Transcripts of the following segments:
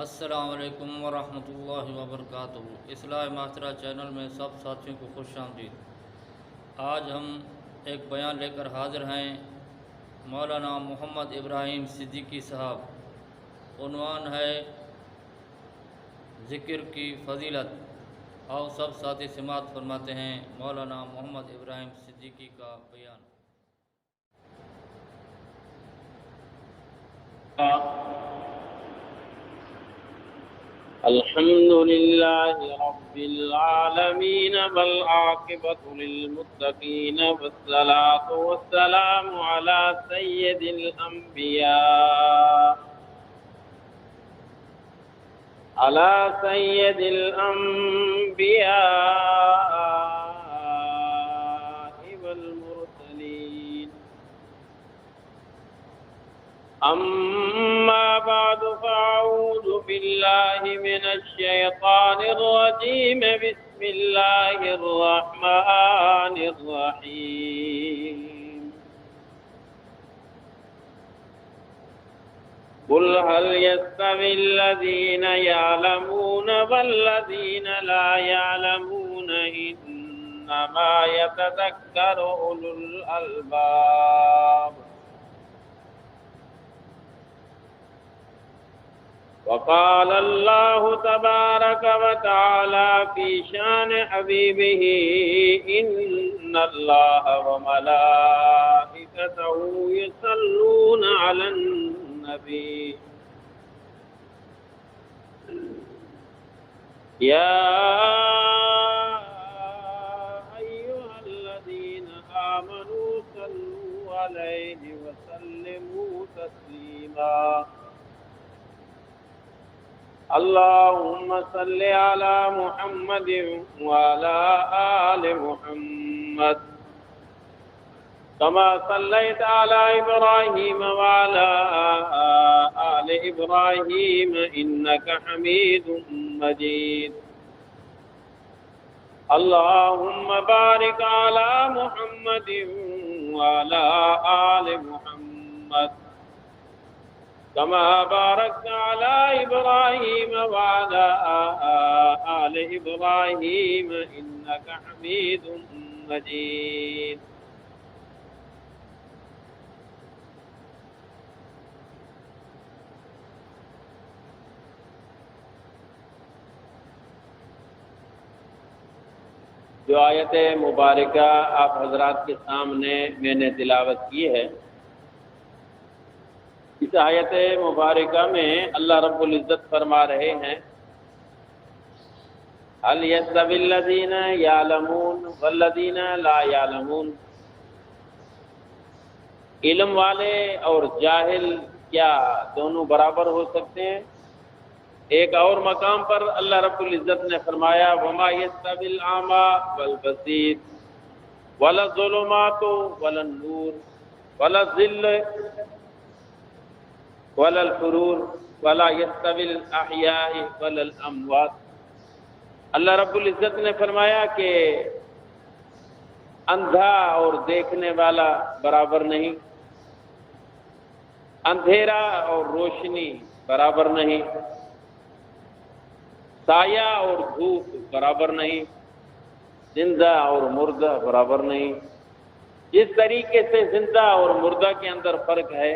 السلام علیکم ورحمۃ اللہ وبرکاتہ۔ اصلاح معاشرہ چینل میں سب ساتھیوں کو خوش آمدید۔ آج ہم ایک بیان لے کر حاضر ہیں، مولانا محمد ابراہیم صدیقی صاحب۔ عنوان ہے ذکر کی فضیلت۔ آؤ سب ساتھی سماعت فرماتے ہیں مولانا محمد ابراہیم صدیقی کا بیان۔ الحمد لله رب العالمين والعاقبة للمتقين والصلاة والسلام على سيد الأنبياء والمرسلين. أما بعد فأعوذ بالله من الشيطان الرجيم. بسم الله الرحمن الرحيم. قل هل يستوي الذين يعلمون والذين لا يعلمون إنما يتذكر أولو الألباب. وقال الله تبارك وتعالى في شان حبيبه إن الله وملائكته يصلون على النبي يا أيها الذين آمنوا صلوا عليه وسلموا تسليما. اللهم صل على محمد وعلى آل محمد كما صليت على إبراهيم وعلى آل إبراهيم إنك حميد مجيد. اللهم بارك على محمد وعلى آل محمد كما باركت على إبراهيم وعلى آل إبراهيم إنك حميد مجيد. جو آیت مبارکہ آپ حضرات کے سامنے میں نے تلاوت کی ہے، اس آیت مبارکہ میں اللہ رب العزت فرما رہے ہیں هل يستوي الذين يعلمون والذين لا يعلمون. علم والے اور جاہل کیا دونوں برابر ہو سکتے ہیں؟ ایک اور مقام پر اللہ رب العزت نے فرمایا وما يستوي الأعمى والبصير ولا الظلمات ولا النور ولا الظل ولا الحرور ولا يستوي الأحياء ولا الأموات. اللہ رب العزت نے فرمایا کہ اندھا اور دیکھنے والا برابر نہیں، اندھیرا اور روشنی برابر نہیں، سایہ اور دھوپ برابر نہیں، زندہ اور مردہ برابر نہیں. جس طریقے سے زندہ اور مردہ کے اندر فرق ہے،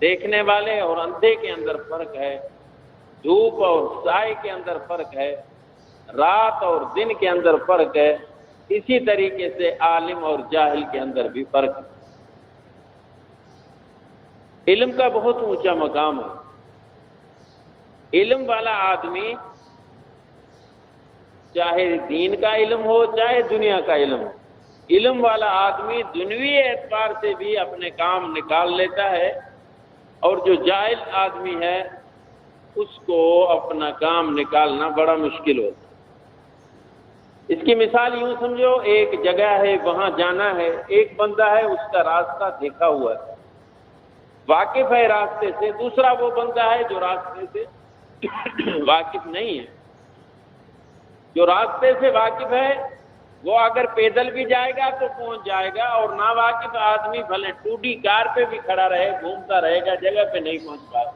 دیکھنے والے اور اندھے کے اندر فرق ہے، دھوپ اور سائے کے اندر فرق ہے، رات اور دن کے اندر فرق ہے، اسی طریقے سے عالم اور جاہل کے اندر بھی فرق ہے. علم کا بہت اونچا مقام ہے. علم والا آدمی چاہے دین کا علم ہو چاہے دنیا کا علم ہو، علم والا آدمی دنیوی اعتبار سے بھی اپنے کام نکال لیتا ہے، اور جو جاہل آدمی ہے اس کو اپنا کام نکالنا بڑا مشکل ہوتا ہے. اس کی مثال یوں سمجھو، ایک جگہ ہے وہاں جانا ہے، ایک بندہ ہے اس کا راستہ دیکھا ہوا ہے، واقف ہے راستے سے، دوسرا وہ بندہ ہے جو راستے سے واقف نہیں ہے. جو راستے سے واقف ہے وہ اگر پیدل بھی جائے گا تو پہنچ جائے گا، اور ناواقف آدمی بھلے ٹوٹی کار پہ بھی کھڑا رہے، گھومتا رہے گا، جگہ پہ نہیں پہنچ پائے.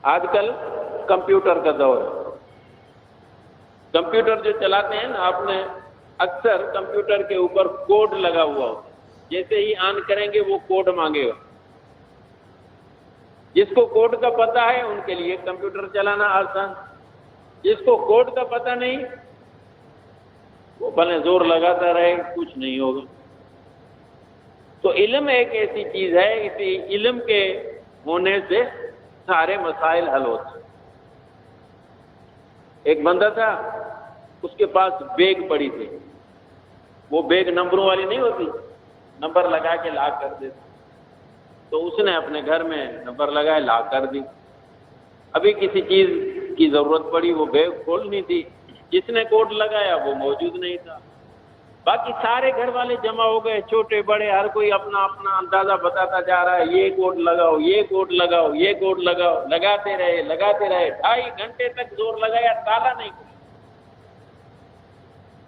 آج کل کمپیوٹر کا دور ہے. کمپیوٹر جو چلاتے ہیں نا، آپ نے اکثر کمپیوٹر کے اوپر کوڈ لگا ہوا ہوتا ہے. جیسے ہی آن کریں گے وہ کوڈ مانگے گا. جس کو کوڈ کا پتہ ہے ان کے لیے کمپیوٹر چلانا آسان. جس کو کوڈ کا پتہ نہیں وہ بھلے زور لگاتا رہے، کچھ نہیں ہوگا. تو علم ایک ایسی چیز ہے، اسی علم کے ہونے سے سارے مسائل حل ہوتے ہیں. ایک بندہ تھا، اس کے پاس بیگ پڑی تھی. وہ بیگ نمبروں والی نہیں ہوتی، نمبر لگا کے لاک کر دیتے. تو اس نے اپنے گھر میں نمبر لگائے، لاک کر دی. ابھی کسی چیز کی ضرورت پڑی، وہ بیگ کھولنی تھی، جس نے کوڈ لگایا وہ موجود نہیں تھا. باقی سارے گھر والے جمع ہو گئے، چھوٹے بڑے، ہر کوئی اپنا اپنا اندازہ بتاتا جا رہا ہے. یہ کوڈ لگاؤ، یہ کوڈ لگاؤ، یہ کوڈ لگاؤ. لگاتے رہے 2.5 گھنٹے تک زور لگایا، تالا نہیں کھلا.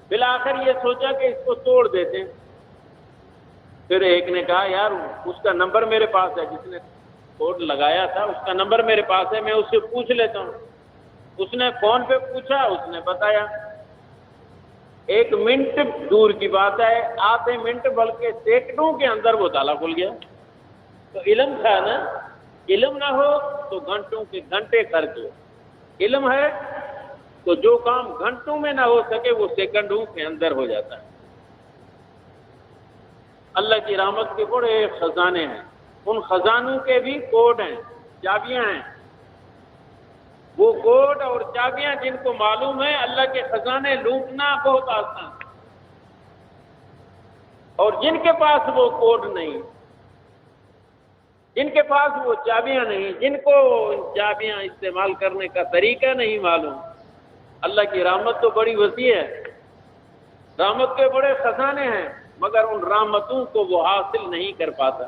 بالآخر یہ سوچا کہ اس کو توڑ دیتے ہیں. پھر ایک نے کہا یار اس کا نمبر میرے پاس ہے، جس نے کوڈ لگایا تھا اس کا نمبر میرے پاس ہے، میں اس سے پوچھ لیتا ہوں. اس نے فون پہ پوچھا، اس نے بتایا. 1 منٹ دور کی بات ہے، آدھے منٹ بلکہ سیکنڈوں کے اندر وہ تالا کھل گیا. تو علم تھا نا. علم نہ ہو تو گھنٹوں کے گھنٹے خرچ ہو. علم ہے تو جو کام گھنٹوں میں نہ ہو سکے وہ سیکنڈوں کے اندر ہو جاتا ہے. اللہ کی رحمت کے بڑے خزانے ہیں. ان خزانوں کے بھی کوڈ ہیں، چابیاں ہیں. وہ کوڈ اور چابیاں جن کو معلوم ہے، اللہ کے خزانے لوٹنا بہت آسان. اور جن کے پاس وہ کوڈ نہیں، جن کے پاس وہ چابیاں نہیں، جن کو چابیاں استعمال کرنے کا طریقہ نہیں معلوم، اللہ کی رحمت تو بڑی وسیع ہے. رحمت کے بڑے خزانے ہیں، مگر ان رحمتوں کو وہ حاصل نہیں کر پاتا.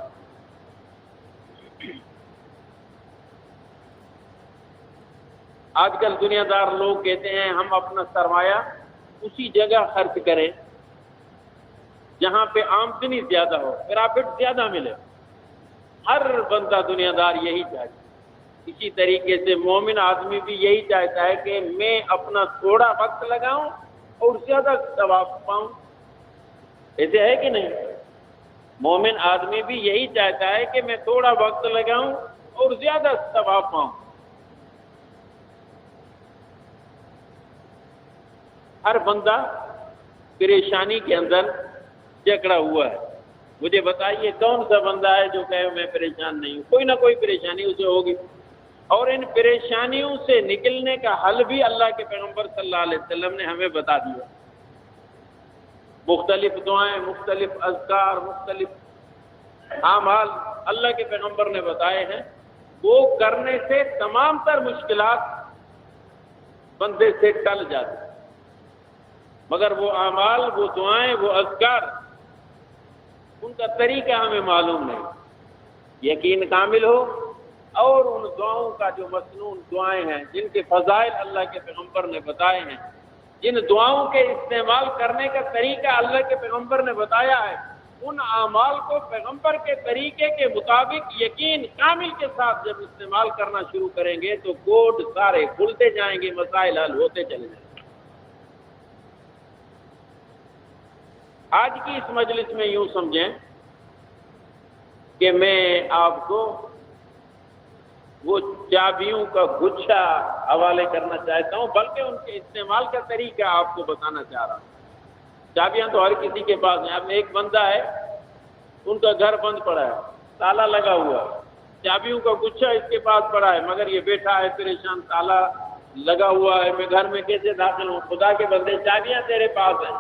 آج کل دنیا دار لوگ کہتے ہیں ہم اپنا سرمایہ اسی جگہ خرچ کریں جہاں پہ آمدنی زیادہ ہو، پرافٹ زیادہ ملے. ہر بندہ دنیا دار یہی چاہتا ہے. اسی طریقے سے مومن آدمی بھی یہی چاہتا ہے کہ میں اپنا تھوڑا وقت لگاؤں اور زیادہ ثواب پاؤں. ایسے ہے کہ نہیں؟ مومن آدمی بھی یہی چاہتا ہے کہ میں تھوڑا وقت لگاؤں اور زیادہ ثواب پاؤں. ہر بندہ پریشانی کے اندر جکڑا ہوا ہے. مجھے بتائیے کون سا بندہ ہے جو کہے میں پریشان نہیں ہوں؟ کوئی نہ کوئی پریشانی اسے ہوگی. اور ان پریشانیوں سے نکلنے کا حل بھی اللہ کے پیغمبر صلی اللہ علیہ وسلم نے ہمیں بتا دیا. مختلف دعائیں، مختلف اذکار، مختلف اعمال اللہ کے پیغمبر نے بتائے ہیں. وہ کرنے سے تمام تر مشکلات بندے سے ٹل جاتی. مگر وہ اعمال، وہ دعائیں، وہ اذکار، ان کا طریقہ ہمیں معلوم نہیں. یقین کامل ہو اور ان دعاؤں کا جو مسنون دعائیں ہیں جن کے فضائل اللہ کے پیغمبر نے بتائے ہیں، جن دعاؤں کے استعمال کرنے کا طریقہ اللہ کے پیغمبر نے بتایا ہے، ان اعمال کو پیغمبر کے طریقے کے مطابق یقین کامل کے ساتھ جب استعمال کرنا شروع کریں گے تو کوڈ سارے کھلتے جائیں گے، مسائل حل ہوتے چلے جائیں گے. آج کی اس مجلس میں یوں سمجھیں کہ میں آپ کو وہ چابیوں کا گچھا حوالے کرنا چاہتا ہوں، بلکہ ان کے استعمال کا طریقہ آپ کو بتانا چاہ رہا ہوں. چابیاں تو ہر کسی کے پاس ہیں. اب ایک بندہ ہے، ان کا گھر بند پڑا ہے، تالا لگا ہوا ہے، چابیوں کا گچھا اس کے پاس پڑا ہے، مگر یہ بیٹھا ہے پریشان، تالا لگا ہوا ہے، میں گھر میں کیسے داخل ہوں؟ خدا کے بندے، چابیاں تیرے پاس ہیں،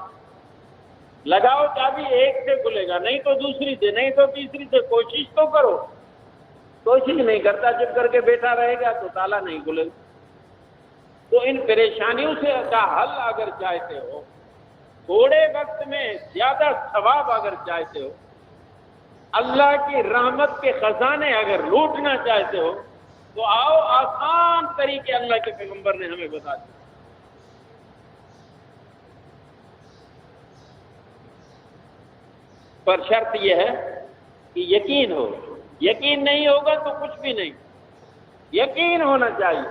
لگاؤ چابی. ایک سے کھلے گا، نہیں تو دوسری سے، نہیں تو تیسری سے. کوشش تو کرو. کوشش نہیں کرتا، جب کر کے بیٹھا رہے گا تو تالا نہیں کھلے گا. تو ان پریشانیوں سے کا حل اگر چاہتے ہو، تھوڑے وقت میں زیادہ ثواب اگر چاہتے ہو، اللہ کی رحمت کے خزانے اگر لوٹنا چاہتے ہو، تو آؤ آسان طریقے اللہ کے پیغمبر نے ہمیں بتا دیے. پر شرط یہ ہے کہ یقین ہو. یقین نہیں ہوگا تو کچھ بھی نہیں. یقین ہونا چاہیے۔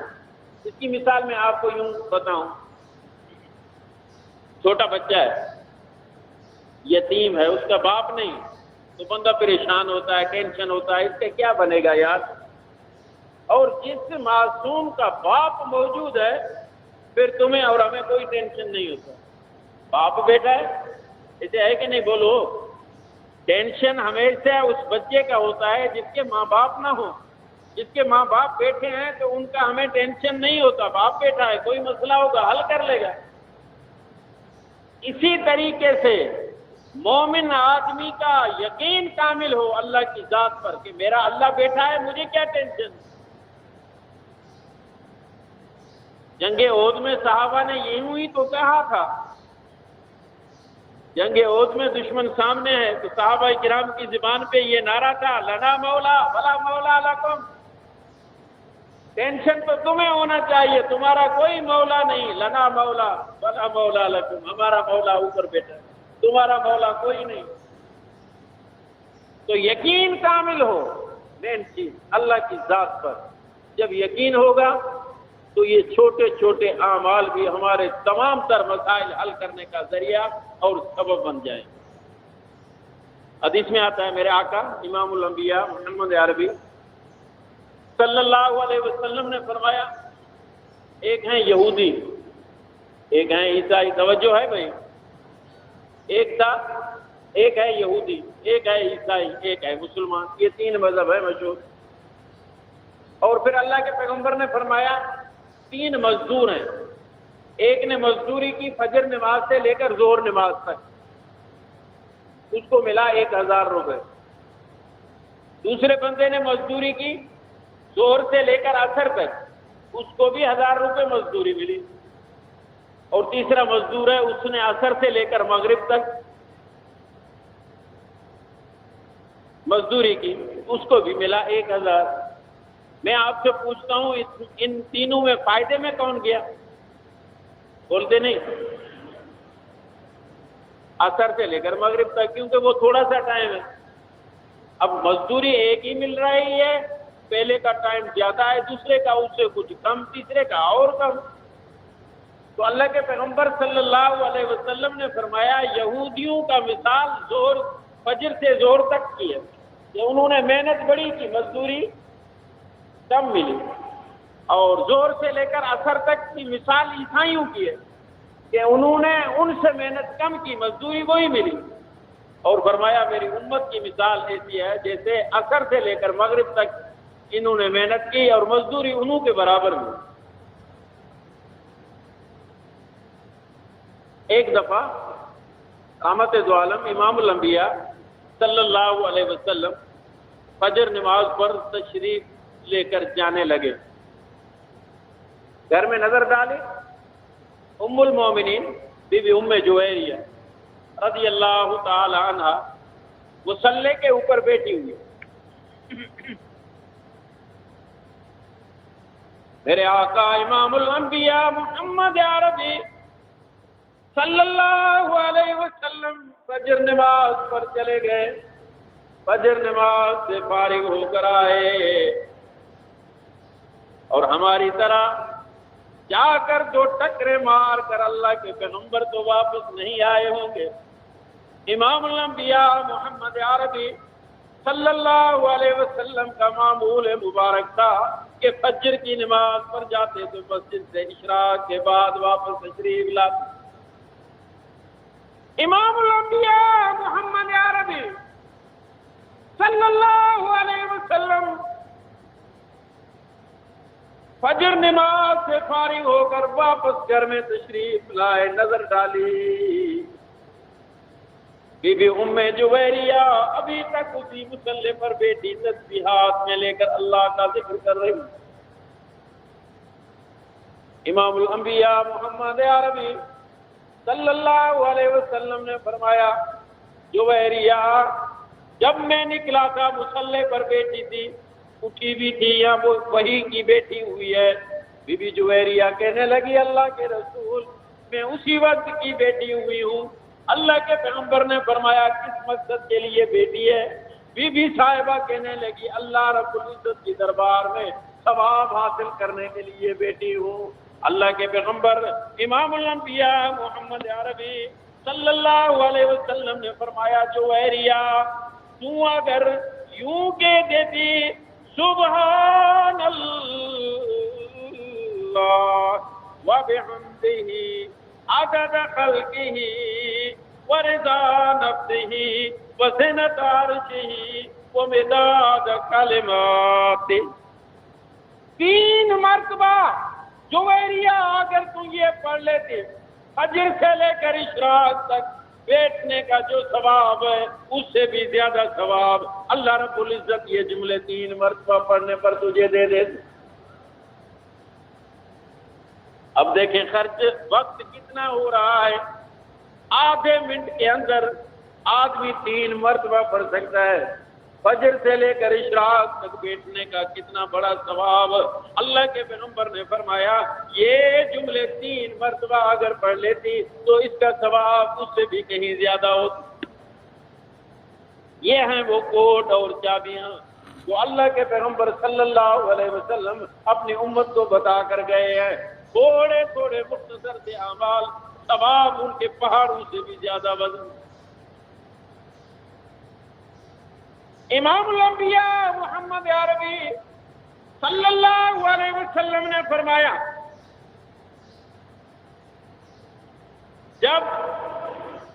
اس کی مثال میں آپ کو یوں بتاؤں، چھوٹا بچہ ہے، یتیم ہے، اس کا باپ نہیں، تو بندہ پریشان ہوتا ہے، ٹینشن ہوتا ہے، اس کا کیا بنے گا یار۔ اور جس معصوم کا باپ موجود ہے، پھر تمہیں اور ہمیں کوئی ٹینشن نہیں ہوتا۔ باپ بیٹا ہے، اسے ہے کہ نہیں بولو؟ ٹینشن ہمیشہ اس بچے کا ہوتا ہے جس کے ماں باپ نہ ہو۔ جس کے ماں باپ بیٹھے ہیں تو ان کا ہمیں ٹینشن نہیں ہوتا، باپ بیٹھا ہے، کوئی مسئلہ ہوگا حل کر لے گا۔ اسی طریقے سے مومن آدمی کا یقین کامل ہو اللہ کی ذات پر کہ میرا اللہ بیٹھا ہے، مجھے کیا ٹینشن۔ جنگ احد میں صحابہ نے یوں ہی تو کہا تھا، جنگ احد میں دشمن سامنے ہے تو صحابہ کرام کی زبان پہ یہ نعرہ تھا، لنا مولا ولا مولا لکم، ٹینشن تو تمہیں ہونا چاہیے، تمہارا کوئی مولا نہیں، لنا مولا ولا مولا لکم، ہمارا مولا اوپر بیٹھا ہے، تمہارا مولا کوئی نہیں۔ تو یقین کامل ہو، مین چیز اللہ کی ذات پر جب یقین ہوگا تو یہ چھوٹے چھوٹے اعمال بھی ہمارے تمام تر مسائل حل کرنے کا ذریعہ اور سبب بن جائیں۔ حدیث میں آتا ہے میرے آقا امام الانبیاء محمد عربی صلی اللہ علیہ وسلم نے فرمایا، ایک ہیں یہودی، ایک ہیں عیسائی، توجہ ہے بھائی، ایک ہے یہودی، ایک ہے عیسائی، ایک ہے مسلمان، یہ تین مذہب ہے مشہور۔ اور پھر اللہ کے پیغمبر نے فرمایا تین مزدور ہیں، ایک نے مزدوری کی فجر نماز سے لے کر ظہر نماز تک، اس کو ملا 1000 روپے۔ دوسرے بندے نے مزدوری کی ظہر سے لے کر عصر تک، اس کو بھی 1000 روپے مزدوری ملی۔ اور تیسرا مزدور ہے، اس نے عصر سے لے کر مغرب تک مزدوری کی، اس کو بھی ملا 1000۔ میں آپ سے پوچھتا ہوں ان تینوں میں فائدے میں کون گیا؟ بولتے نہیں، عصر سے لے کر مغرب تک، کیونکہ وہ تھوڑا سا ٹائم ہے۔ اب مزدوری ایک ہی مل رہی ہے، پہلے کا ٹائم زیادہ ہے، دوسرے کا اس سے کچھ کم، تیسرے کا اور کم۔ تو اللہ کے پیغمبر صلی اللہ علیہ وسلم نے فرمایا یہودیوں کا مثال فجر سے زہر تک کی ہے کہ انہوں نے محنت بڑی کی، مزدوری کم ملی۔ اور زہر سے لے کر عصر تک کی مثال عیسائیوں کی ہے کہ انہوں نے ان سے محنت کم کی، مزدوری وہی ملی۔ اور فرمایا میری امت کی مثال ایسی ہے جیسے عصر سے لے کر مغرب تک انہوں نے محنت کی اور مزدوری انہوں کے برابر ہوئی۔ ایک دفعہ رحمت دو عالم امام الانبیاء صلی اللہ علیہ وسلم فجر نماز پر تشریف لے کر جانے لگے، گھر میں نظر ڈالی، ام المومنین بی بی ام جویریہ رضی اللہ تعالی عنہ مصلی کے اوپر بیٹھی ہوئی ہے۔ میرے آقا امام الانبیاء محمد عربی صلی اللہ علیہ وسلم فجر نماز پر چلے گئے، فجر نماز سے فارغ ہو کر آئے، اور ہماری طرح جا کر دو ٹکرے مار کر اللہ کے پیغمبر تو واپس نہیں آئے ہوں گے۔ امام الانبیاء محمد عربی صلی اللہ علیہ وسلم کا معمول مبارک تھا کہ فجر کی نماز پر جاتے تو مسجد سے اشراق کے بعد واپس تشریف لاتے۔ امام الانبیاء محمد عربی صلی اللہ علیہ وسلم فجر نماز سے فارغ ہو کر واپس گھر میں تشریف لائے، نظر ڈالی، بی بی ام جویریہ ابھی تک اسی مصلی پر بیٹھی تسبیحات میں لے کر اللہ کا ذکر کر رہی۔ امام الانبیاء محمد عربی صلی اللہ علیہ وسلم نے فرمایا جویریہ جب میں نکلا تھا مصلی پر بیٹھی تھی، اٹھی بھی تھی، یا وہ وہی کی بیٹھی ہوئی ہے۔ بی بی جویریہ کہنے لگی اللہ کے رسول میں اسی وقت کی بیٹھی ہوئی ہوں۔ اللہ کے پیغمبر نے فرمایا کس مقصد کے لیے بیٹی ہے؟ بی بی صاحبہ کہنے لگی اللہ رب العزت کی دربار میں ثواب حاصل کرنے کے لیے بیٹھی ہوں۔ اللہ کے پیغمبر امام الانبیاء محمد عربی صلی اللہ علیہ وسلم نے فرمایا جویریہ تو اگر یوں کہہ دیتی سبحان اللہ وبحمدہ عدد خلقہ ورضا نفسہ وزنۃ عرشہ ومداد کلماتہ، 3 مرتبہ جویریہ اگر تم یہ پڑھ لیتے فجر سے لے کر اشراق تک بیٹھنے کا جو ثواب ہے اس سے بھی زیادہ ثواب اللہ رب العزت یہ جملے 3 مرتبہ پڑھنے پر تجھے دے دے۔ اب دیکھیں خرچ وقت کتنا ہو رہا ہے، آدھے منٹ کے اندر آدمی 3 مرتبہ پڑھ سکتا ہے۔ فجر سے لے کر اشراق تک بیٹھنے کا کتنا بڑا ثواب اللہ کے پیغمبر نے فرمایا، یہ جملے 3 مرتبہ اگر پڑھ لیتی تو اس کا ثواب اس سے بھی کہیں زیادہ ہوتا۔ یہ ہیں وہ کوڈ اور چابیاں جو اللہ کے پیغمبر صلی اللہ علیہ وسلم اپنی امت کو بتا کر گئے ہیں۔ تھوڑے تھوڑے مختصر سے اعمال ثواب ان کے پہاڑوں سے بھی زیادہ وزن۔ امام الانبیاء محمد عربی صلی اللہ علیہ وسلم نے فرمایا، جب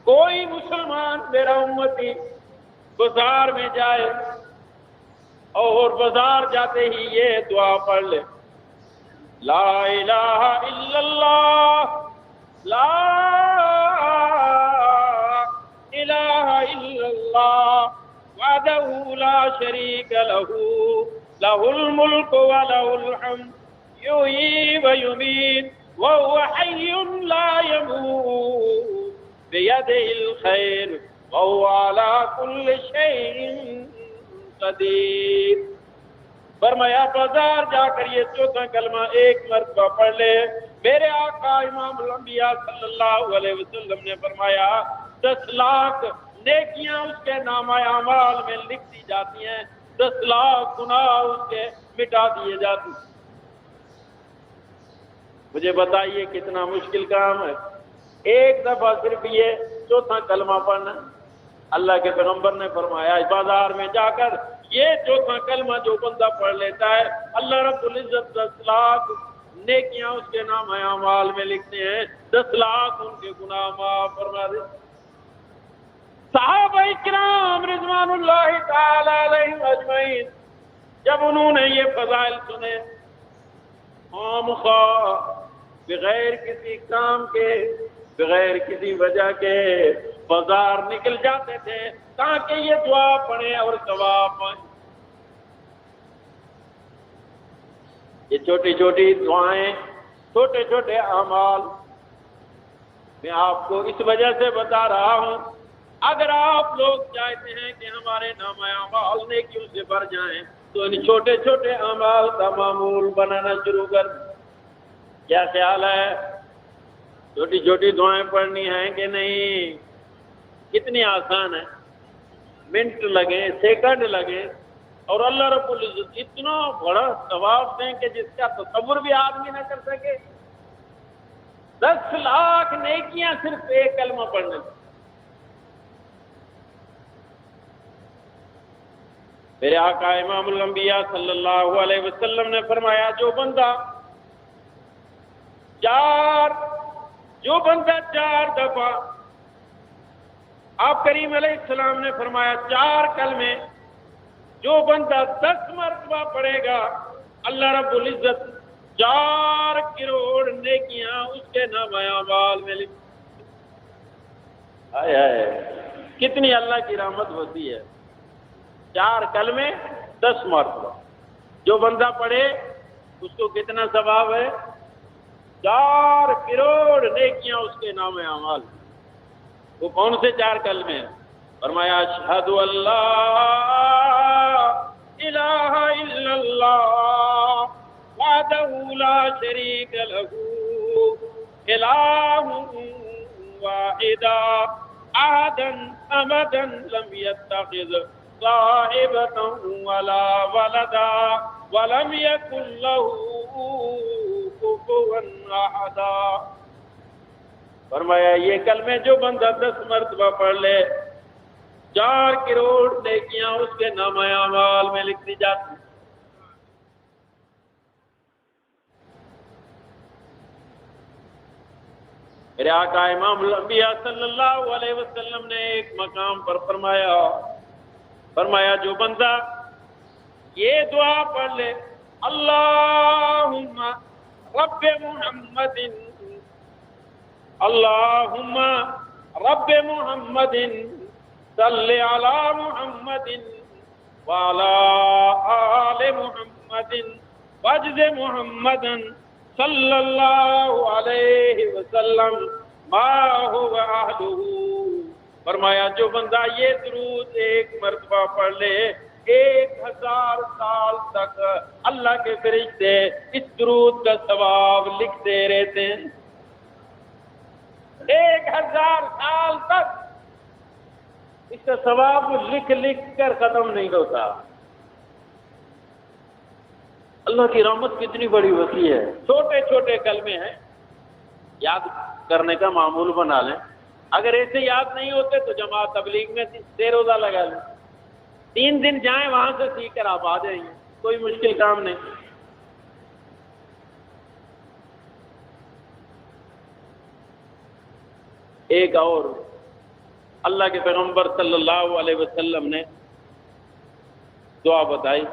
کوئی مسلمان میرا امتی بازار میں جائے اور بازار جاتے ہی یہ دعا پڑھ لے، لا الہ الا اللہ لا الہ الا اللہ وحدہ لا شریک لہ لہ الملک ولہ الحمد یحیی ویمیت وہو حی لا یموت بیدہ الخیر وہو علی کل شیء قدیر۔ فرمایا بازار جا کر یہ 14 کلمہ 1 مرتبہ پڑھ لے، میرے آقا امام الانبیاء صلی اللہ علیہ وسلم نے فرمایا 10 لاکھ نیکیاں اس کے نامہ اعمال میں لکھ دی جاتی ہیں، 10 لاکھ گناہ اس کے مٹا دیے جاتے ہیں۔ مجھے بتائیے کتنا مشکل کام ہے، ایک دفعہ صرف یہ 14 کلمہ پڑھنا۔ اللہ کے پیغمبر نے فرمایا بازار میں جا کر یہ 14 کلمہ جو بندہ پڑھ لیتا ہے اللہ رب العزت 10 لاکھ نیکیاں اس کے نام اعمال میں لکھتے ہیں، 10 لاکھ ان کے گناہ معاف فرما دے۔ صحابہ اکرام رضوان اللہ تعالی علیہم اجمعین جب انہوں نے یہ فضائل سنے، خامخواہ بغیر کسی کام کے بغیر کسی وجہ کے بازار نکل جاتے تھے تاکہ یہ دعا پڑھیں اور ثواب پائیں۔ یہ چھوٹی چھوٹی دعائیں، چھوٹے چھوٹے اعمال میں آپ کو اس وجہ سے بتا رہا ہوں، اگر آپ لوگ چاہتے ہیں کہ ہمارے نام اعمال نیکیوں سے بھر جائیں تو ان چھوٹے چھوٹے اعمال کا معمول بنانا شروع کر۔ کیا خیال ہے؟ چھوٹی چھوٹی دعائیں پڑھنی ہیں کہ نہیں؟ کتنی آسان ہے، منٹ لگے سیکنڈ لگے اور اللہ رب العزت اتنا بڑا ثواب دیں کہ جس کا تصور بھی آدمی نہ کر سکے۔ 10 لاکھ نیکیاں صرف 1 کلمہ پڑھنے سے۔ میرے آقا امام الانبیاء صلی اللہ علیہ وسلم نے فرمایا جو بندہ 4 دفعہ، آپ کریم علیہ السلام نے فرمایا 4 کلمے جو بندہ 10 مرتبہ پڑھے گا اللہ رب العزت 4 کروڑ نیکیاں اس کے نام اعمال میں لکھ۔ کتنی اللہ کی رحمت ہوتی ہے۔ 4 کلمے 10 مرتبہ جو بندہ پڑھے اس کو کتنا ثواب ہے؟ 4 کروڑ نیکیاں اس کے نام اعمال۔ وہ کون سے 4 کلمے ہیں؟ فرمایا اشہد اللہ الہ الا اللہ وحدہ لا شریک لہ الہ واحدا احدا صمدا لم یتخذ صاحبۃ ولا ولدا ولم يكن له كفوا احد۔ فرمایا یہ کلمے جو بندہ 10 مرتبہ پڑھ لے 4 کروڑ نیکیاں اس کے نامہ اعمال میں لکھ دی جاتی۔ میرے آقا امام الانبیاء صلی اللہ علیہ وسلم نے ایک مقام پر فرمایا جو بندہ یہ دعا پڑھ لے اللہم رب محمد اللہم رب محمد صلی علی محمد وعلی آل محمد وجد محمد صلی اللہ علیہ وسلم ما هو اہلہ۔ فرمایا جو بندہ یہ درود ایک مرتبہ پڑھ لے 1000 سال تک اللہ کے فرشتے اس درود کا ثواب لکھتے رہتے ہیں۔ 1000 سال تک اس کا ثواب لکھ کر ختم نہیں ہوتا۔ اللہ کی رحمت کتنی بڑی وسیع ہے۔ چھوٹے چھوٹے کلمے ہیں، یاد کرنے کا معمول بنا لیں۔ اگر ایسے یاد نہیں ہوتے تو جماعت تبلیغ میں 3 روزہ لگا لیں، 3 دن جائیں وہاں سے سیکھ کر آپ آ جائیں گے، کوئی مشکل کام نہیں۔ ایک اور اللہ کے پیغمبر صلی اللہ علیہ وسلم نے دعا بتائی۔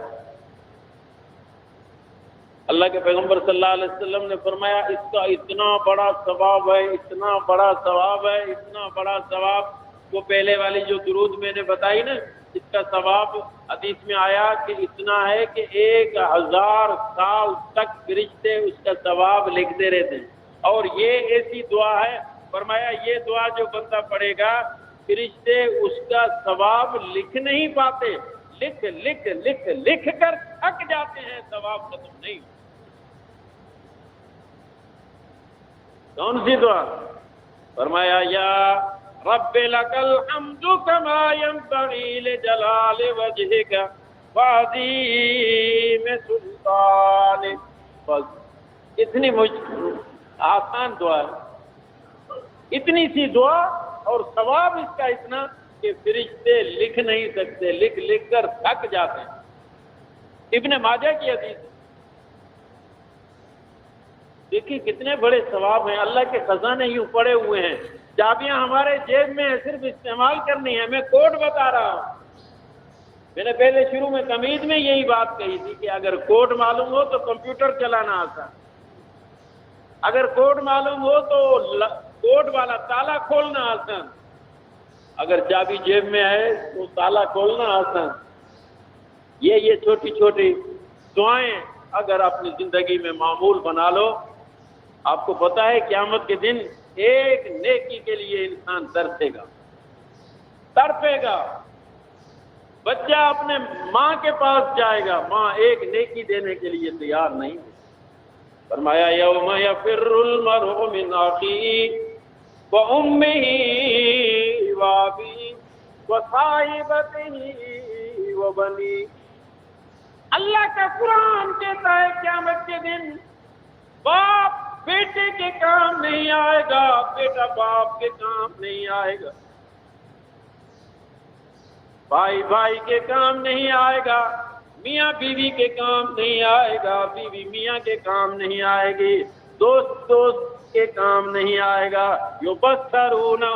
اللہ کے پیغمبر صلی اللہ علیہ وسلم نے فرمایا اس کا اتنا بڑا ثواب ہے، اتنا بڑا ثواب ہے، اتنا بڑا ثواب۔ وہ پہلے والی جو درود میں نے بتائی نا، اس کا ثواب حدیث میں آیا کہ اتنا ہے کہ 1000 سال تک فرشتے اس کا ثواب لکھتے رہتے ہیں۔ اور یہ ایسی دعا ہے، فرمایا یہ دعا جو بندہ پڑھے گا فرشتے اس کا ثواب لکھ نہیں پاتے، لکھ کر تھک جاتے ہیں، ثواب ختم نہیں۔ کون سی دعا؟ فرمایا یا رب لک الحمد کما ينبغی لجلال وجہک وعظیم سلطانک۔ بس اتنی آسان دعا ہے، اتنی سی دعا اور ثواب اس کا اتنا کہ فرشتے لکھ نہیں سکتے، لکھ کر تھک جاتے ہیں۔ ابن ماجہ کی حدیث، دیکھیے کتنے بڑے ثواب ہیں، اللہ کے خزانے یوں پڑے ہوئے ہیں، چابیاں ہمارے جیب میں ہیں، صرف استعمال کرنی ہے۔ میں کوڈ بتا رہا ہوں، میں نے پہلے شروع میں تمہید میں یہی بات کہی تھی کہ اگر کوڈ معلوم ہو تو کمپیوٹر چلانا آسان، اگر کوڈ معلوم ہو تو کوڈ والا تالا کھولنا آسان، اگر چابی جیب میں ہے تو تالا کھولنا آسان۔ یہ چھوٹی چھوٹی دعائیں اگر اپنی زندگی میں معمول بنا لو، آپ کو پتا ہے قیامت کے دن ایک نیکی کے لیے انسان تڑپے گا۔ بچہ اپنے ماں کے پاس جائے گا، ماں ایک نیکی دینے کے لیے تیار نہیں ہے۔ فرمایا یوم یفر المرء من اخیہ وامہ وابیہ وصاحبتہ وبنیہ۔ اللہ کا قرآن کہتا ہے قیامت کے دن باپ بیٹے کے کام نہیں آئے گا، بیٹا باپ کے کام نہیں آئے گا، بھائی بھائی کے کام نہیں آئے گا، میاں بیوی کے کام نہیں آئے گا، بیوی میاں کے کام نہیں آئے گی، دوست کے کام نہیں آئے گا۔ یبصرونہ،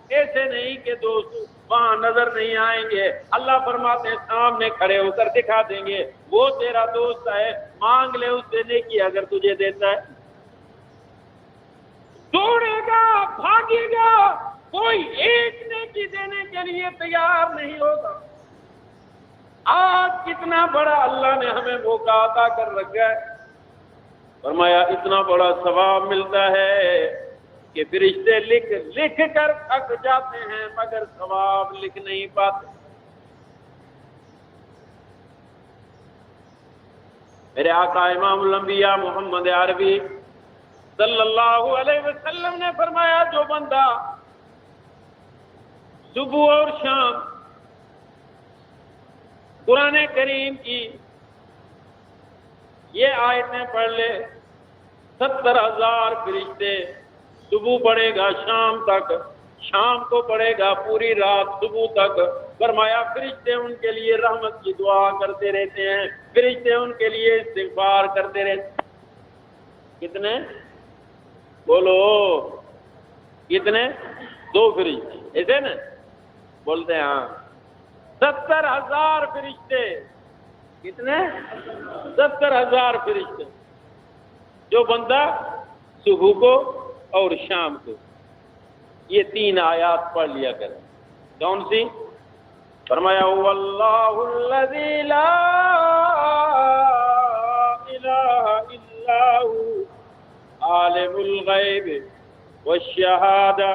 ایسے نہیں کہ دوست وہاں نظر نہیں آئیں گے، اللہ فرماتے ہیں سامنے کھڑے ہو کر دکھا دیں گے وہ تیرا دوست ہے، مانگ لے اس سے نیکی اگر تجھے دیتا ہے۔ دوڑے گا، بھاگے گا، کوئی ایک نیکی دینے کے لیے تیار نہیں ہوگا۔ آج کتنا بڑا اللہ نے ہمیں موقع عطا کر رکھا ہے، فرمایا اتنا بڑا ثواب ملتا ہے کہ فرشتے لکھ کر تھک جاتے ہیں مگر ثواب لکھ نہیں پاتے۔ میرے آقا امام الانبیاء محمد عربی صلی اللہ علیہ وسلم نے فرمایا جو بندہ صبح اور شام قرآن کریم کی یہ آیتیں پڑھ لے، 70,000 فرشتے، صبح پڑھے گا شام تک، شام کو پڑھے گا پوری رات صبح تک۔ فرمایا فرشتے ان کے لیے رحمت کی دعا کرتے رہتے ہیں، فرشتے ان کے لیے استغفار کرتے رہتے ہیں۔ کتنے؟ بولو کتنے؟ 2 فرشتے، ایسے نا بولتے ہیں؟ ہاں، 70,000 فرشتے۔ کتنے؟ 70,000 فرشتے، جو بندہ صبح کو اور شام کو یہ 3 آیات پڑھ لیا کرے۔ کون سی؟ فرمایا واللہ الذی لا الہ الا هو عالم الغیب والشہادہ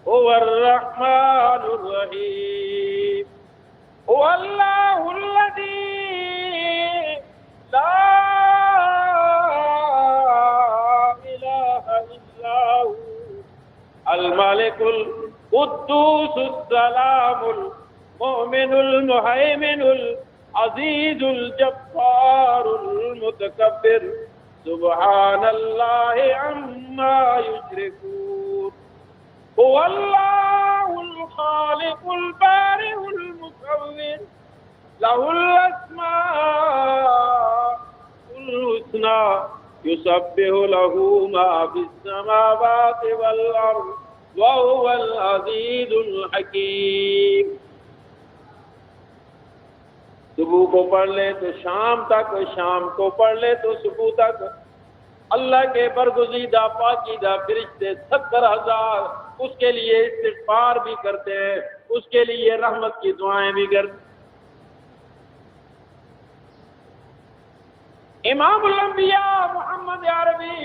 هو الرحمن الرحیم هو اللہ الذی لا الہ الا هو الملک القدوس السلام المؤمن المہیمن العزیز الجبار المتکبر سبحان اللہ عما یشرکون هو اللہ الخالق البارئ المصور له الاسماء الحسنى يسبح له ما في السماوات والأرض وهو العزيز الحكيم۔ صبح کو پڑھ لے تو شام تک، شام کو پڑھ لے تو صبح تک، اللہ کے برگزیدہ پاکیزہ فرشتے 70,000 اس کے لیے استغفار بھی کرتے ہیں، اس کے لیے رحمت کی دعائیں بھی کرتے ہیں۔ امام الانبیاء محمد عربی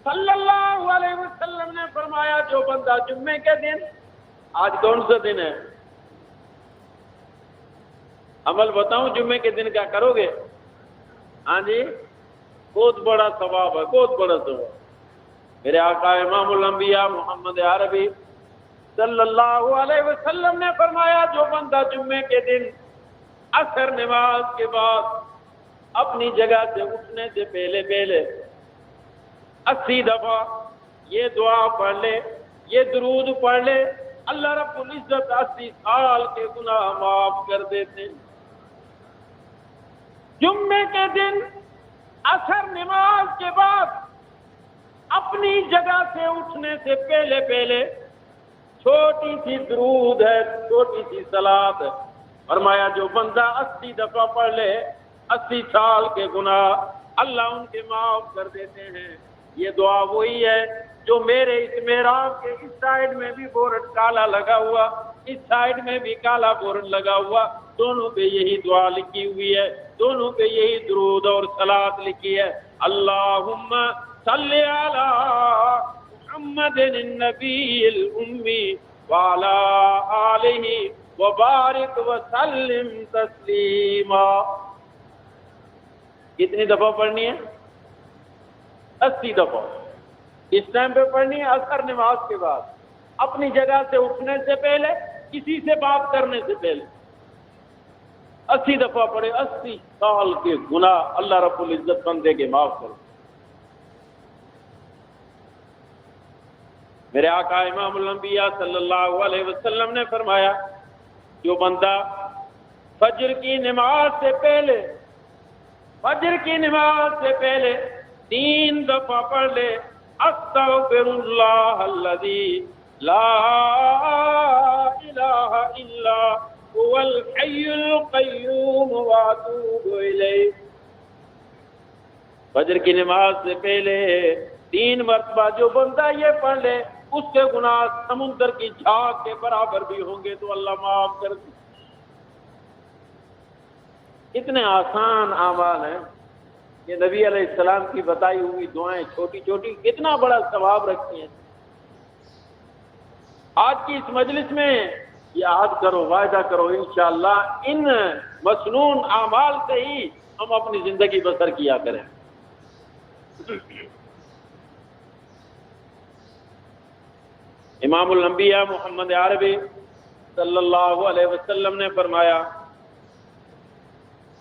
صلی اللہ علیہ وسلم نے فرمایا جو بندہ جمعے کے دن، آج کون سا دن ہے؟ عمل بتاؤں جمعے کے دن کیا کرو گے؟ ہاں جی، بہت بڑا ثواب ہے، بہت بڑا ثواب۔ میرے آقا امام الانبیاء محمد عربی صلی اللہ علیہ وسلم نے فرمایا جو بندہ جمعے کے دن عصر نماز کے بعد اپنی جگہ سے اٹھنے سے پہلے 80 دفعہ یہ دعا پڑھ لے، یہ درود پڑھ لے، اللہ رب العزت 80 سال کے گناہ معاف کر دیتے ہیں۔ جمعے کے دن عصر نماز کے بعد اپنی جگہ سے اٹھنے سے پہلے چھوٹی سی درود ہے، چھوٹی سی صلاۃ ہے۔ فرمایا جو بندہ 80 دفعہ پڑھ لے، 80 سال کے گناہ اللہ ان کے معاف کر دیتے ہیں۔ یہ دعا وہی ہے جو میرے اس محراب کے اس سائیڈ میں بھی بورڈ کالا لگا ہوا، اس سائیڈ میں بھی کالا بورڈ لگا ہوا، دونوں پہ یہی دعا لکھی ہوئی ہے، دونوں پہ یہی درود اور صلاۃ لکھی ہے۔ اللہم صلی علی محمد النبی الامی وعلی آلہ وبارک وسلم تسلیما۔ کتنی دفعہ پڑھنی ہے؟ 80 دفعہ۔ اس ٹائم پہ پڑھنی ہے عصر نماز کے بعد، اپنی جگہ سے اٹھنے سے پہلے، کسی سے بات کرنے سے پہلے 80 دفعہ پڑھے، 80 سال کے گناہ اللہ رب العزت بندے کے معاف کرے۔ میرے آقا امام الانبیاء صلی اللہ علیہ وسلم نے فرمایا جو بندہ فجر کی نماز سے پہلے 3 دفعہ پڑھ لے استغفر اللہ الذی لا الہ الا هو الحی القیوم واتوب الیہ۔ فجر کی نماز سے پہلے 3 مرتبہ جو بندہ یہ پڑھ لے اس کے گناہ سمندر کی جھاگ کے برابر بھی ہوں گے تو اللہ معاف کر دے۔ اتنے آسان اعمال ہیں کہ نبی علیہ السلام کی بتائی ہوئی دعائیں چھوٹی چھوٹی کتنا بڑا ثواب رکھتی ہیں۔ آج کی اس مجلس میں یاد کرو، وعدہ کرو، انشاءاللہ ان مسنون اعمال سے ہی ہم اپنی زندگی بسر کیا کریں۔ امام الانبیاء محمد عربی صلی اللہ علیہ وسلم نے فرمایا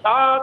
7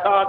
7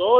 100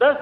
10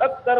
70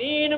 3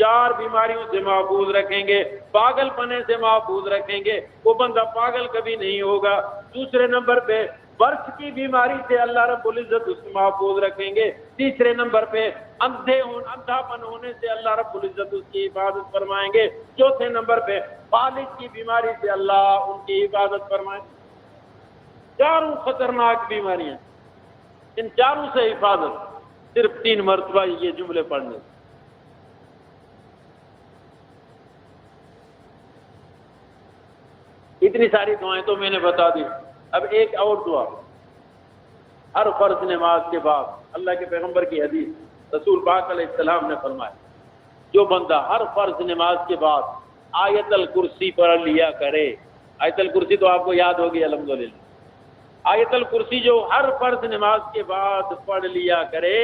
4 بیماریوں سے محفوظ رکھیں گے، پاگل پنے سے محفوظ رکھیں گے، وہ بندہ پاگل کبھی نہیں ہوگا۔ دوسرے نمبر پہ برس کی بیماری سے اللہ رب العزت اس کو محفوظ رکھیں گے۔ تیسرے نمبر پہ اندھاپن ہونے سے اللہ رب العزت اس کی حفاظت فرمائیں گے۔ چوتھے نمبر پہ فالج کی بیماری سے اللہ ان کی حفاظت فرمائیں گے۔ 4 خطرناک بیماریاں، ان 4 سے حفاظت صرف 3 مرتبہ یہ جملے پڑھنے سے۔ اتنی ساری دعائیں تو میں نے بتا دی، اب ایک اور دعا ہر فرض نماز کے بعد، اللہ کے پیغمبر کی حدیث، رسول پاک علیہ السلام نے فرمایا جو بندہ ہر فرض نماز کے بعد آیت الکرسی پڑھ لیا کرے، آیت الکرسی تو آپ کو یاد ہوگی الحمدللہ، آیت الکرسی جو ہر فرض نماز کے بعد پڑھ لیا کرے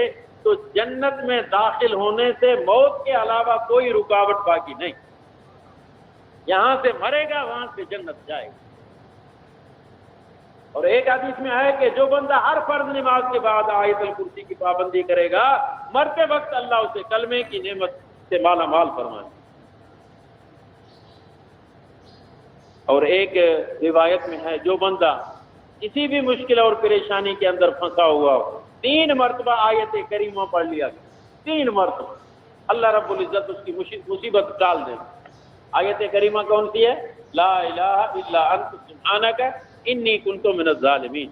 تو جنت میں داخل ہونے سے موت کے علاوہ کوئی رکاوٹ باقی نہیں، یہاں سے مرے گا وہاں سے جنت جائے گا۔ اور ایک حدیث میں ہے کہ جو بندہ ہر فرض نماز کے بعد آیت الکرسی کی پابندی کرے گا، مرتے وقت اللہ اسے کلمے کی نعمت سے مالا مال فرمائے۔ اور ایک روایت میں ہے جو بندہ کسی بھی مشکل اور پریشانی کے اندر پھنسا ہوا ہو، 3 مرتبہ آیت کریمہ پڑھ لیا گیا، 3 مرتبہ، اللہ رب العزت اس کی مصیبت ٹال دے۔ آیت کریمہ کون سی ہے؟ لا الہ الا انت سبحانک انی کنت من الظالمین۔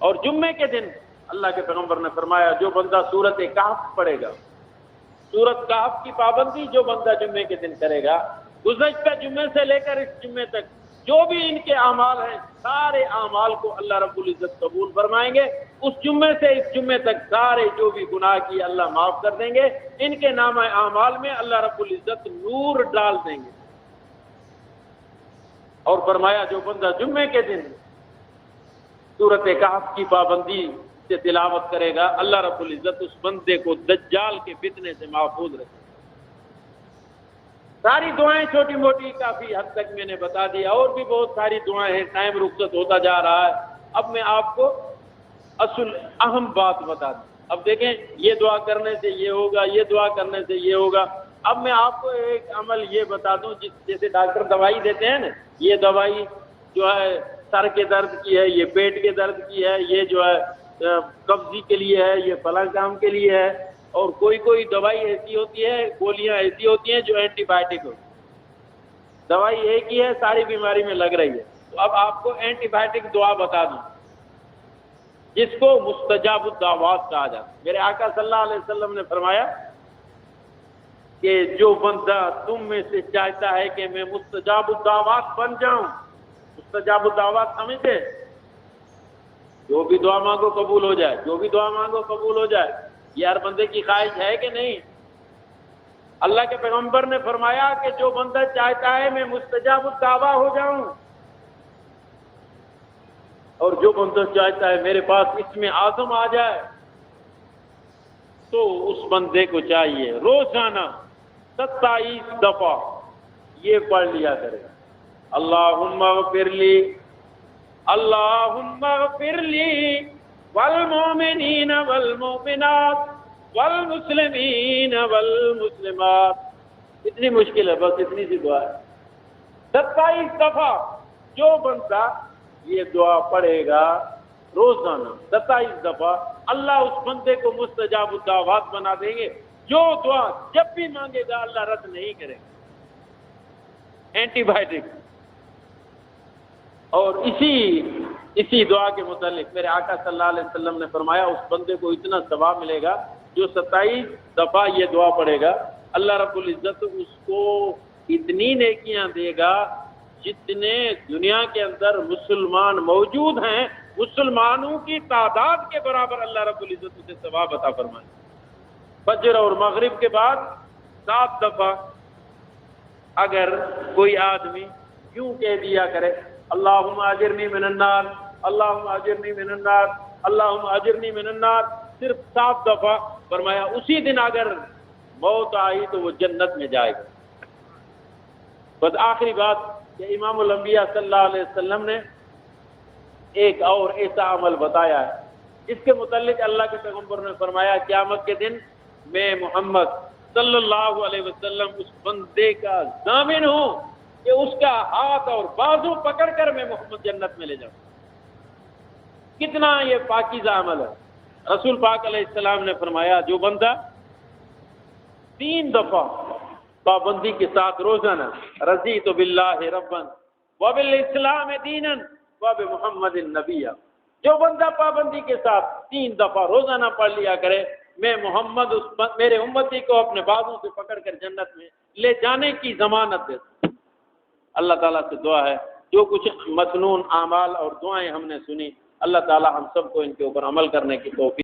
اور جمعے کے دن اللہ کے پیغمبر نے فرمایا جو بندہ سورۃ کہف پڑھے گا، سورۃ کہف کی پابندی جو بندہ جمعے کے دن کرے گا، گزشتہ جمعے سے لے کر اس جمعے تک جو بھی ان کے اعمال ہیں سارے اعمال کو اللہ رب العزت قبول فرمائیں گے۔ اس جمعے سے اس جمعے تک سارے جو بھی گناہ کیے اللہ معاف کر دیں گے، ان کے نامہ اعمال میں اللہ رب العزت نور ڈال دیں گے۔ اور فرمایا جو بندہ جمعے کے دن سورۃ کہف کی پابندی سے تلاوت کرے گا، اللہ رب العزت اس بندے کو دجال کے فتنے سے محفوظ رکھے۔ ساری دعائیں چھوٹی موٹی کافی حد تک میں نے بتا دیا، اور بھی بہت ساری دعائیں ہیں، ٹائم رخصت ہوتا جا رہا ہے۔ اب میں آپ کو اصل اہم بات بتا دوں۔ اب دیکھیں یہ دعا کرنے سے یہ ہوگا، یہ دعا کرنے سے یہ ہوگا۔ اب میں آپ کو ایک عمل یہ بتا دوں، جیسے ڈاکٹر دوائی دیتے ہیں نا، یہ دوائی جو ہے سر کے درد کی ہے، یہ پیٹ کے درد کی ہے، یہ جو ہے قبضی کے لیے ہے، یہ فلاں کام کے لیے ہے، اور کوئی دوائی ایسی ہوتی ہے، گولیاں ایسی ہوتی ہیں جو اینٹی بائیوٹک ہوتی ہیں۔ دوائی ایک ہی ہے، ساری بیماری میں لگ رہی ہے۔ تو اب آپ کو اینٹی بائیوٹک دعا بتا دوں جس کو مستجاب الدعوات کہا جاتا ہے۔ میرے آقا صلی اللہ علیہ وسلم نے فرمایا کہ جو بندہ تم میں سے چاہتا ہے کہ میں مستجاب الدعوات بن جاؤں، مستجاب الدعوات سمجھتے، جو بھی دعا مانگو قبول ہو جائے، جو بھی دعا مانگو قبول ہو جائے، یہ ہر بندے کی خواہش ہے کہ نہیں؟ اللہ کے پیغمبر نے فرمایا کہ جو بندہ چاہتا ہے میں مستجاب الدعوات ہو جاؤں، اور جو بندہ چاہتا ہے میرے پاس اسم اعظم آ جائے، تو اس بندے کو چاہیے روزانہ 27 دفعہ یہ پڑھ لیا کرے، اللہم اغفر لی، اللہم اغفر لی والمؤمنین والمؤمنات والمسلمین والمسلمات۔ اتنی مشکل ہے، بس اتنی سی دعا ہے۔ 27 دفعہ جو بندہ یہ دعا پڑھے گا روزانہ 27 دفعہ، اللہ اس بندے کو مستجاب الدعوات بنا دیں گے۔ جو دعا جب بھی مانگے گا اللہ رد نہیں کرے گا۔ Anti biotic. اور اسی دعا کے متعلق میرے آقا صلی اللہ علیہ وسلم نے فرمایا اس بندے کو اتنا ثواب ملے گا جو 27 دفعہ یہ دعا پڑھے گا، اللہ رب العزت اس کو اتنی نیکیاں دے گا جتنے دنیا کے اندر مسلمان موجود ہیں، مسلمانوں کی تعداد کے برابر اللہ رب العزت اسے ثواب عطا فرمائے۔ فجر اور مغرب کے بعد 7 دفعہ اگر کوئی آدمی یوں کہہ دیا کرے اللہم اجرنی من النار، اللہم اجرنی من النار، اللہم اجرنی من النار، صرف 7 دفعہ، فرمایا اسی دن اگر موت آئی تو وہ جنت میں جائے گا۔ بس آخری بات کہ امام الانبیاء صلی اللہ علیہ وسلم نے ایک اور ایسا عمل بتایا ہے، اس کے متعلق اللہ کے پیغمبر نے فرمایا قیامت کے دن میں محمد صلی اللہ علیہ وسلم اس بندے کا ضامن ہوں کہ اس کا ہاتھ اور بازو پکڑ کر میں محمد جنت میں لے جاؤں. کتنا یہ پاکیزہ عمل ہے. رسول پاک علیہ السلام نے فرمایا جو بندہ 3 دفعہ پابندی کے ساتھ روزانہ رضیت باللہ ربا وبالاسلام دینا وبمحمد نبیا، جو بندہ پابندی کے ساتھ 3 دفعہ روزانہ پڑھ لیا کرے میں محمد میرے امتی کو اپنے بازوں سے پکڑ کر جنت میں لے جانے کی ضمانت دیتا. اللہ تعالیٰ سے دعا ہے جو کچھ مسنون اعمال اور دعائیں ہم نے سنی اللہ تعالیٰ ہم سب کو ان کے اوپر عمل کرنے کی توفیق